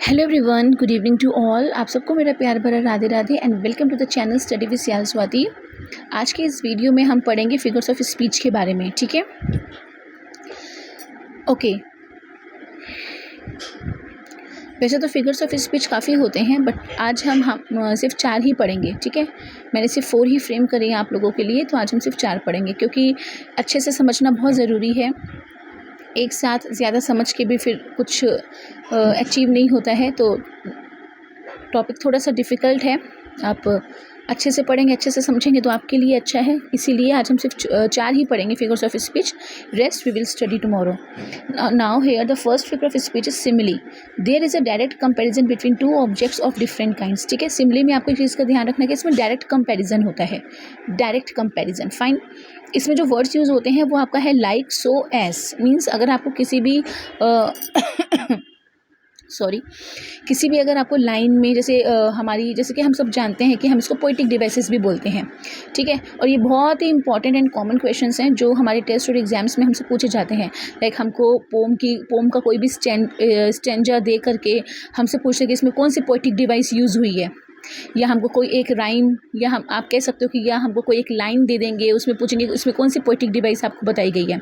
Hello everyone, good evening to all. आप सबको मेरा प्यार भरा Radhe Radhe and welcome to the channel study with Sial Swati. आज के इस वीडियो में हम पढ़ेंगे फिगर्स ऑफ स्पीच के बारे में। ठीक है, ओके। वैसे तो फिगर्स ऑफ स्पीच काफ़ी होते हैं, बट आज हम सिर्फ 4 ही पढ़ेंगे। ठीक है, मैंने सिर्फ 4 ही फ्रेम करे हैं आप लोगों के लिए, तो आज हम सिर्फ 4 पढ़ेंगे क्योंकि अच्छे से समझना बहुत ज़रूरी है। एक साथ ज़्यादा समझ के भी फिर कुछ अचीव नहीं होता है, तो टॉपिक थोड़ा सा डिफ़िकल्ट है। आप अच्छे से पढ़ेंगे, अच्छे से समझेंगे तो आपके लिए अच्छा है। इसीलिए आज हम सिर्फ 4 ही पढ़ेंगे figures of speech. Rest we will study tomorrow. Now here the first figure of speech is simile. There is a direct comparison between two objects of different kinds. ठीक है, सिमिली में आपको एक चीज़ का ध्यान रखना है कि इसमें डायरेक्ट कंपैरिजन होता है। Direct comparison, fine. इसमें जो वर्ड्स यूज़ होते हैं वो आपका है लाइक, सो, एस। मीन्स अगर आपको किसी भी किसी भी अगर आपको लाइन में जैसे जैसे कि हम सब जानते हैं कि हम इसको पोएटिक डिवाइसेस भी बोलते हैं। ठीक है, और ये बहुत ही इंपॉर्टेंट एंड कॉमन क्वेश्चंस हैं जो हमारे टेस्ट और एग्जाम्स में हमसे पूछे जाते हैं। लाइक हमको पोम का कोई भी स्टेंजा दे करके हमसे पूछते हैं कि इसमें कौन सी पोएटिक डिवाइस यूज़ हुई है, या हमको कोई एक राइम, या हम आप कह सकते हो कि या हमको कोई एक लाइन दे देंगे, उसमें पूछेंगे उसमें कौन सी पोएटिक डिवाइस आपको बताई गई है।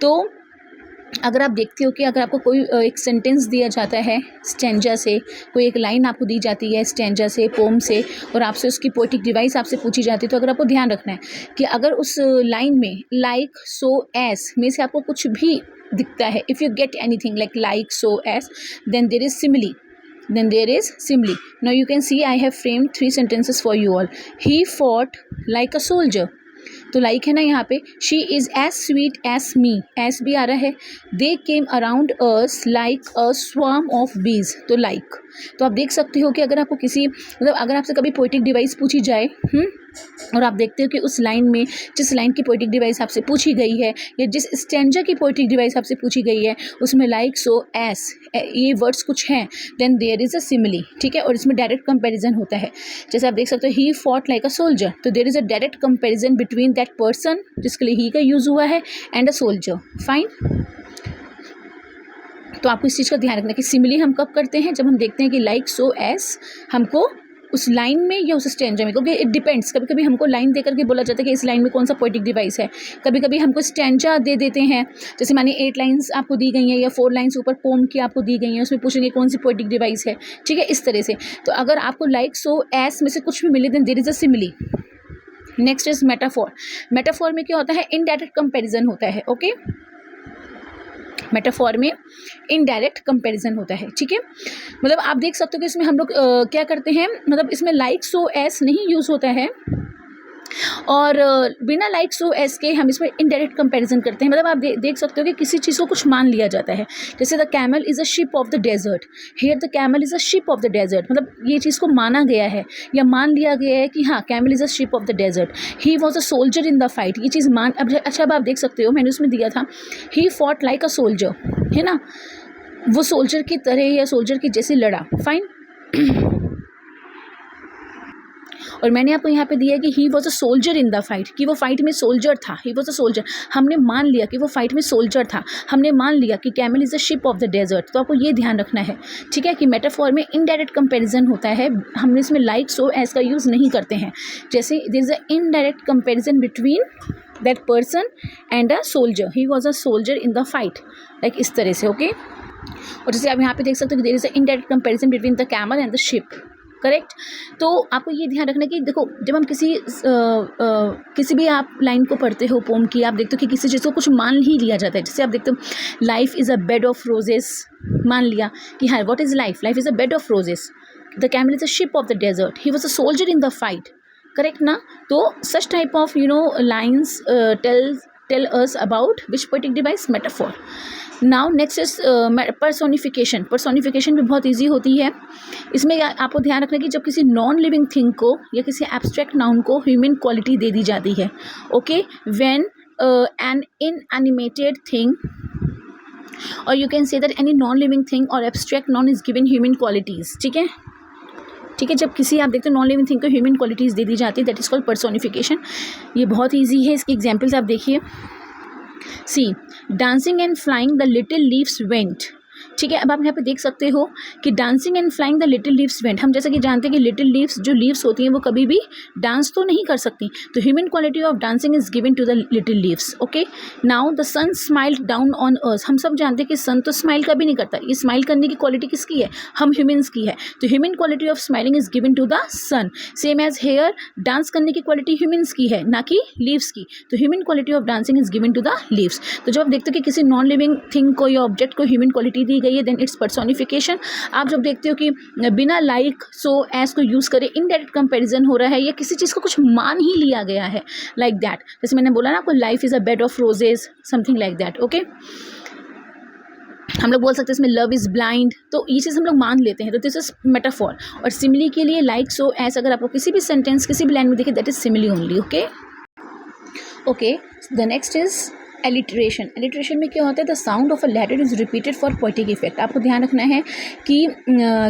तो अगर आप देखते हो कि अगर आपको कोई एक सेंटेंस दिया जाता है स्टेंजा से, कोई एक लाइन आपको दी जाती है स्टेंजा से, पोम से, और आपसे उसकी पोएटिक डिवाइस आपसे पूछी जाती है, तो अगर आपको ध्यान रखना है कि अगर उस लाइन में लाइक, सो, एस में से आपको कुछ भी दिखता है, if you get anything like, so, as, then there is simile. Now you can see I have framed 3 sentences for you all. He fought like a soldier. तो like है ना यहाँ पे, she is as sweet as me, as भी आ रहा है। They came around us like a swarm of bees, तो लाइक। तो आप देख सकते हो कि अगर आपको अगर आपसे कभी पोएटिक डिवाइस पूछी जाए और आप देखते हो कि उस लाइन में जिस लाइन की पोएटिक डिवाइस आपसे पूछी गई है, या जिस स्टैंजा की पोएटिक डिवाइस आपसे पूछी गई है, उसमें लाइक, सो, एस ये वर्ड्स कुछ हैं, then there is a simile. ठीक है, और इसमें डायरेक्ट कंपैरिजन होता है। जैसे आप देख सकते हो he fought like a soldier, तो there is a direct comparison between that person जिसके लिए ही का यूज़ हुआ है एंड अ सोल्जर। फाइन। तो आपको इस चीज़ का ध्यान रखना है कि सिमिली हम कब करते हैं, जब हम देखते हैं कि लाइक, सो, एस हमको उस लाइन में या उस स्टैंजा में, क्योंकि इट डिपेंड्स। कभी कभी हमको लाइन दे करके बोला जाता है कि इस लाइन में कौन सा पोएटिक डिवाइस है। कभी कभी हमको स्टैंजा दे देते हैं, जैसे मानिए 8 लाइन्स आपको दी गई हैं या 4 लाइन्स ऊपर पोम की आपको दी गई हैं, उसमें पूछेंगे कौन सी पोएटिक डिवाइस है। ठीक है, इस तरह से। तो अगर आपको लाइक, सो, एस में से कुछ भी मिले, then there is a simile. Next is metaphor. Metaphor में क्या होता है, इनडायरेक्ट कंपैरिजन होता है। ओके, मेटाफोर में इनडायरेक्ट कंपैरिजन होता है। ठीक है, मतलब आप देख सकते हो कि इसमें हम लोग क्या करते हैं, मतलब इसमें लाइक, सो, एस नहीं यूज़ होता है, और बिना लाइक, सो, एस के हम इसमें इनडायरेक्ट कंपैरिजन करते हैं। मतलब आप देख सकते हो कि किसी चीज़ को कुछ मान लिया जाता है, जैसे the camel is a ship of the desert. Here the camel is a ship of the desert, मतलब ये चीज़ को माना गया है या मान लिया गया है कि हाँ camel is a ship of the desert. He was a soldier in the fight, ये चीज़ अच्छा अब आप देख सकते हो, मैंने उसमें दिया था ही फॉट लाइक अ सोल्जर, है ना, वो सोल्जर की तरह या सोल्जर की जैसे लड़ा। फाइन। और मैंने आपको यहाँ पे दिया है कि ही was a soldier in the fight, कि वो फाइट में सोल्जर था। ही वॉज अ सोल्जर, हमने मान लिया कि वो फाइट में सोल्जर था, हमने मान लिया कि camel is a ship of the desert. तो आपको ये ध्यान रखना है। ठीक है, कि मेटाफोर में इनडायरेक्ट कंपैरिजन होता है, हम इसमें लाइक, सो, एस का यूज़ नहीं करते हैं। जैसे there is a indirect comparison between that person and a soldier, he was a soldier in the fight, like इस तरह से। ओके, और जैसे आप यहाँ पे देख सकते हो कि there is a indirect comparison between the camel and the ship. Correct. तो आपको ये ध्यान रखना कि देखो, जब हम किसी भी आप लाइन को पढ़ते हो पोम की, आप देखते हो कि किसी चीज़ को कुछ मान ही लिया जाता है। जैसे आप देखते हो life is a bed of roses, मान लिया कि हाँ what is life, life is a bed of roses, the camel is a ship of the desert, he was a soldier in the fight. Correct ना। तो such type of lines tell us about which poetic device, metaphor. Now next is personification. Personification भी बहुत easy होती है। इसमें आपको ध्यान रखना कि जब किसी नॉन लिविंग थिंग को या किसी एब्स्ट्रैक्ट नाउन को ह्यूमन क्वालिटी दे दी जाती है। Okay, when an inanimate thing, और you can say that any non living thing और abstract noun is given human qualities. ठीक है, ठीक है, जब किसी आप देखते हो नॉन लिविंग थिंग को ह्यूमन क्वालिटीज़ दे दी जाती है, दैट इज कॉल्ड पर्सोनिफिकेशन। ये बहुत ईजी है, इसकी एग्जाम्पल्स आप देखिए। See, dancing and flying the little leaves went, ठीक है। अब आप यहाँ पे देख सकते हो कि dancing and flying the little leaves went. हम जैसा कि जानते हैं कि लिटिल लीव्स जो लीव्स होती हैं वो कभी भी डांस तो नहीं कर सकती, तो human quality of dancing is given to the little leaves. Okay, now the sun smiled down on earth. हम सब जानते हैं कि सन तो स्माइल कभी नहीं करता, ये स्माइल करने की क्वालिटी किसकी है, हम ह्यूमंस की है, तो human quality of smiling is given to the sun. Same as here, dance करने की क्वालिटी ह्यूमंस की है ना कि लीव्स की, तो human quality of dancing is given to the leaves. तो जब आप देखते हो कि किसी नॉन लिविंग थिंग को या ऑब्जेक्ट को ह्यूमन क्वालिटी दी गई है, देन इट्स पर्सोनिफिकेशन। आप जब देखते हो कि बिना लाइक सो एज को यूज़ करे इनडायरेक्ट कंपैरिजन हो रहा है या किसी चीज़ को कुछ मान ही लिया गया है, लाइक दैट। जैसे मैंने बोला ना आपको, life is a bed of roses, something like that. Okay, हम लोग बोल सकते हैं इसमें लव इज़ ब्लाइंड, तो ये चीज़ हम लोग मान लेते हैं, तो दिस इज मेटाफॉर। और सिमिली के लिए लाइक सो एज अगर आपको किसी भी सेंटेंस किसी भी लाइन में देखे, that is simile only. Okay okay, the next is alliteration. Alliteration में क्या होता है, the sound of a letter is repeated for poetic effect. आपको ध्यान रखना है कि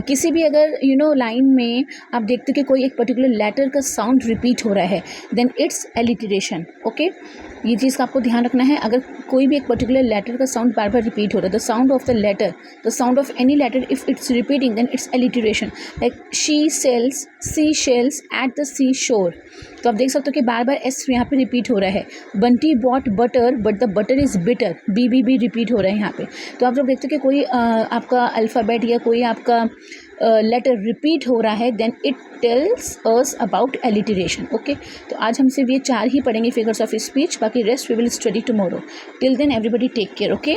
किसी भी अगर लाइन में आप देखते हो कि कोई एक पर्टिकुलर लेटर का साउंड रिपीट हो रहा है, देन इट्स एलिट्रेशन। ओके, ये चीज़ का आपको ध्यान रखना है। अगर कोई भी एक पर्टिकुलर लेटर का साउंड बार बार रिपीट हो रहा है, the sound of the letter, the sound of any letter if it's repeating, then it's alliteration. Like she sells sea shells at the sea shore, तो आप देख सकते हो कि बार बार एस यहाँ पे रिपीट हो रहा है। Bunty bought butter but the butter is bitter, B repeat हो रहा है यहाँ पे। तो आप जब देखते हो कि कोई आपका अल्फ़ाबेट या कोई आपका लेटर रिपीट हो रहा है, then it tells us about alliteration. Okay, तो आज हम सिर्फ ये 4 ही पढ़ेंगे फिगर्स ऑफ स्पीच, बाकी rest we will study tomorrow. Till then everybody take care. Okay.